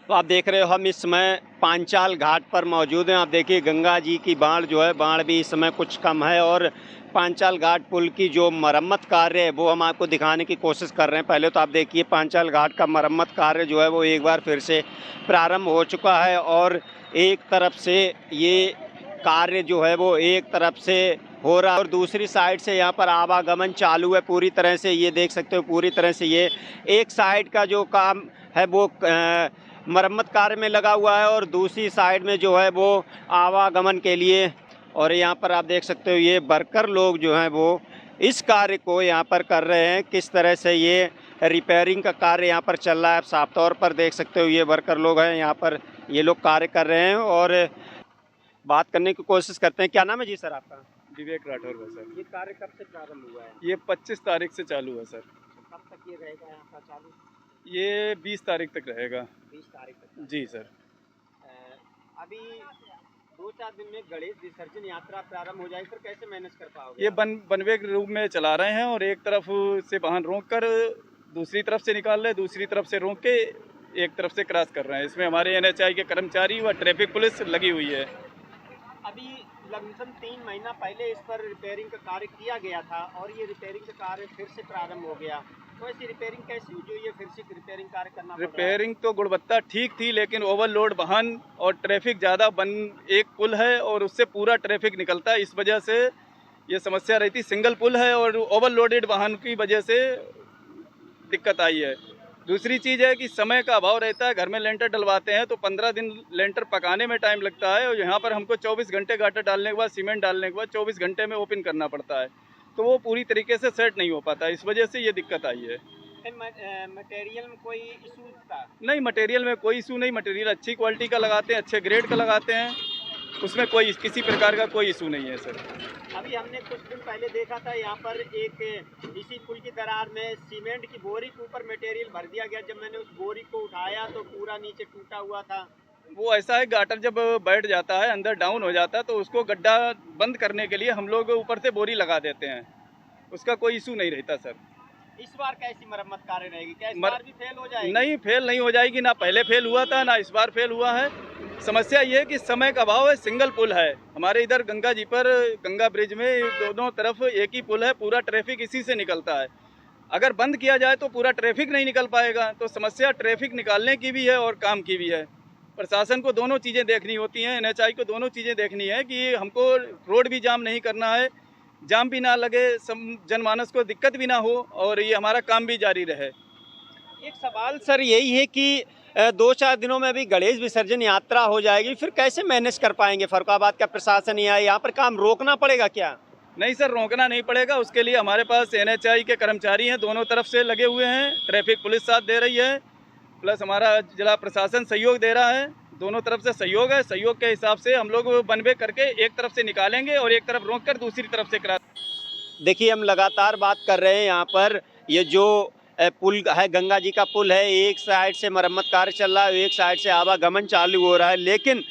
तो आप देख रहे हो हम इस समय पांचाल घाट पर मौजूद हैं। आप देखिए गंगा जी की बाढ़ जो है, बाढ़ भी इस समय कुछ कम है और पांचाल घाट पुल की जो मरम्मत कार्य है वो हम आपको दिखाने की कोशिश कर रहे हैं। पहले तो आप देखिए पांचाल घाट का मरम्मत कार्य जो है वो एक बार फिर से प्रारंभ हो चुका है और एक तरफ से ये कार्य जो है वो एक तरफ से हो रहा है और दूसरी साइड से यहाँ पर आवागमन चालू है पूरी तरह से। ये देख सकते हो पूरी तरह से ये एक साइड का जो काम है वो मरम्मत कार्य में लगा हुआ है और दूसरी साइड में जो है वो आवागमन के लिए। और यहाँ पर आप देख सकते हो ये वर्कर लोग जो हैं वो इस कार्य को यहाँ पर कर रहे हैं। किस तरह से ये रिपेयरिंग का कार्य यहाँ पर चल रहा है, आप साफ तौर पर देख सकते हो। ये वर्कर लोग हैं यहाँ पर, ये लोग कार्य कर रहे हैं और बात करने की कोशिश करते हैं। क्या नाम है जी सर आपका? विवेक राठौर है सर। ये कार्य कब से प्रारंभ हुआ है? ये 25 तारीख से चालू है सर। कब तक ये रहेगा यहाँ का चालू? ये 20 तारीख तक रहेगा। 20 तारीख तक जी सर। अभी 2-4 दिन में गणेश विसर्जन यात्रा प्रारंभ हो जाएगी, फिर कैसे मैनेज कर पाओगे? ये वन वे के रूप में चला रहे हैं और एक तरफ से वाहन रोक कर दूसरी तरफ से निकाल रहे हैं, दूसरी तरफ से रोक के एक तरफ से क्रॉस कर रहे हैं। इसमें हमारे NHAI के कर्मचारी व ट्रैफिक पुलिस लगी हुई है। अभी लगभग 3 महीना पहले इस पर रिपेयरिंग का कार्य किया गया था और ये रिपेयरिंग का कार्य फिर से प्रारंभ हो गया। तो ऐसी रिपेयरिंग कैसी हुई जो ये फिर से रिपेयरिंग कार्य करना पड़ रहा है? रिपेयरिंग तो गुणवत्ता ठीक थी, लेकिन ओवरलोड वाहन और ट्रैफिक ज़्यादा एक पुल है और उससे पूरा ट्रैफिक निकलता है। इस वजह से ये समस्या रहती। सिंगल पुल है और ओवरलोडेड वाहन की वजह से दिक्कत आई है। दूसरी चीज़ है कि समय का अभाव रहता है। घर में लेंटर डलवाते हैं तो 15 दिन लेंटर पकाने में टाइम लगता है और यहाँ पर हमको 24 घंटे गाटर डालने के बाद, सीमेंट डालने के बाद 24 घंटे में ओपन करना पड़ता है, तो वो पूरी तरीके से सेट नहीं हो पाता। इस वजह से ये दिक्कत आई है। मटेरियल में कोई इशू था? नहीं, मटेरियल में कोई इशू नहीं। मटेरियल अच्छी क्वालिटी का लगाते हैं, अच्छे ग्रेड का लगाते हैं, उसमें कोई किसी प्रकार का कोई इशू नहीं है सर। अभी हमने कुछ दिन पहले देखा था यहाँ पर एक इसी पुल की दरार में सीमेंट की बोरी के ऊपर मटेरियल भर दिया गया। जब मैंने उस बोरी को उठाया तो पूरा नीचे टूटा हुआ था। वो ऐसा है, गाटर जब बैठ जाता है, अंदर डाउन हो जाता है, तो उसको गड्ढा बंद करने के लिए हम लोग ऊपर से बोरी लगा देते हैं, उसका कोई इशू नहीं रहता सर। इस बार कैसी मरम्मत कार्य रहेगी? क्या इस बार भी फेल हो जाएगी? नहीं, फेल नहीं हो जाएगी। ना पहले फेल हुआ था, ना इस बार फेल हुआ है। समस्या ये है कि समय का अभाव है। सिंगल पुल है हमारे इधर गंगा जी पर, गंगा ब्रिज में दोनों तरफ एक ही पुल है, पूरा ट्रैफिक इसी से निकलता है। अगर बंद किया जाए तो पूरा ट्रैफिक नहीं निकल पाएगा। तो समस्या ट्रैफिक निकालने की भी है और काम की भी है। प्रशासन को दोनों चीज़ें देखनी होती हैं, NHAI को दोनों चीज़ें देखनी है कि हमको रोड भी जाम नहीं करना है, जाम भी ना लगे, जनमानस को दिक्कत भी ना हो और ये हमारा काम भी जारी रहे। एक सवाल सर यही है कि 2-4 दिनों में अभी गणेश विसर्जन यात्रा हो जाएगी, फिर कैसे मैनेज कर पाएंगे? फर्रुखाबाद का प्रशासन यहाँ पर काम रोकना पड़ेगा क्या? नहीं सर, रोकना नहीं पड़ेगा। उसके लिए हमारे पास NHAI के कर्मचारी हैं, दोनों तरफ से लगे हुए हैं। ट्रैफिक पुलिस साथ दे रही है, प्लस हमारा जिला प्रशासन सहयोग दे रहा है। दोनों तरफ से सहयोग है। सहयोग के हिसाब से हम लोग वन वे करके एक तरफ से निकालेंगे और एक तरफ रोक कर दूसरी तरफ से करा। देखिए हम लगातार बात कर रहे हैं यहाँ पर, ये जो पुल है, गंगा जी का पुल है, एक साइड से मरम्मत कार्य चल रहा है, एक साइड से आवागमन चालू हो रहा है। लेकिन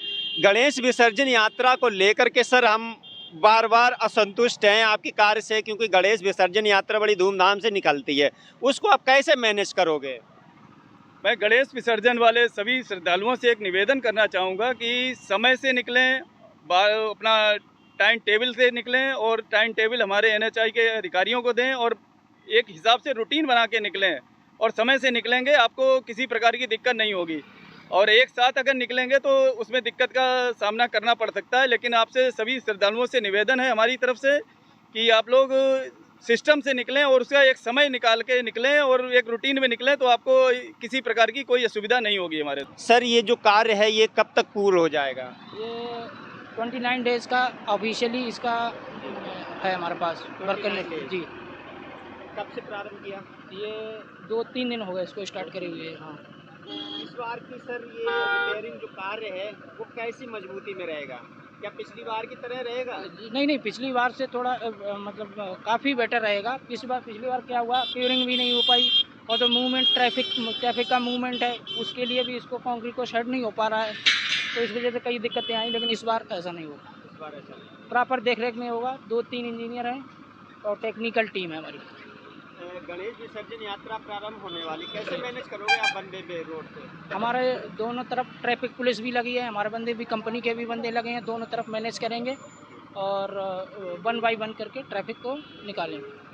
गणेश विसर्जन यात्रा को लेकर के सर हम बार बार असंतुष्ट हैं आपकी कार्य से, क्योंकि गणेश विसर्जन यात्रा बड़ी धूमधाम से निकलती है, उसको आप कैसे मैनेज करोगे? मैं गणेश विसर्जन वाले सभी श्रद्धालुओं से एक निवेदन करना चाहूँगा कि समय से निकलें, अपना टाइम टेबल से निकलें और टाइम टेबल हमारे NHAI के अधिकारियों को दें और एक हिसाब से रूटीन बना के निकलें और समय से निकलेंगे, आपको किसी प्रकार की दिक्कत नहीं होगी। और एक साथ अगर निकलेंगे तो उसमें दिक्कत का सामना करना पड़ सकता है। लेकिन आपसे सभी श्रद्धालुओं से निवेदन है हमारी तरफ से कि आप लोग सिस्टम से निकलें और उसका एक समय निकाल के निकलें और एक रूटीन में निकलें, तो आपको किसी प्रकार की कोई असुविधा नहीं होगी हमारे। सर ये जो कार्य है ये कब तक पूर्ण हो जाएगा? ये 29 डेज का ऑफिशियली इसका है हमारे पास वर्क करने के। जी। कब से प्रारंभ किया? ये 2-3 दिन हो गए इसको स्टार्ट करे हुए। हाँ। इस बार की सर ये रिपेयरिंग जो कार्य है वो कैसी मजबूती में रहेगा? क्या पिछली बार की तरह रहेगा? नहीं, पिछली बार से थोड़ा मतलब काफ़ी बेटर रहेगा। पिछली बार क्या हुआ, क्यूरिंग भी नहीं हो पाई और जो मूवमेंट ट्रैफिक का मूवमेंट है उसके लिए भी इसको कंक्रीट को शेड नहीं हो पा रहा है, तो इस वजह से कई दिक्कतें आई। लेकिन इस बार ऐसा नहीं होगा। इस बार ऐसा प्रॉपर देख रेख में होगा। 2-3 इंजीनियर हैं और टेक्निकल टीम है हमारी। गणेश विसर्जन यात्रा प्रारंभ होने वाली, कैसे मैनेज करोगे आप वन वे रोड पे? हमारे दोनों तरफ ट्रैफिक पुलिस भी लगी है, हमारे बंदे भी, कंपनी के भी बंदे लगे हैं, दोनों तरफ मैनेज करेंगे और 1 बाय 1 करके ट्रैफिक को निकालेंगे।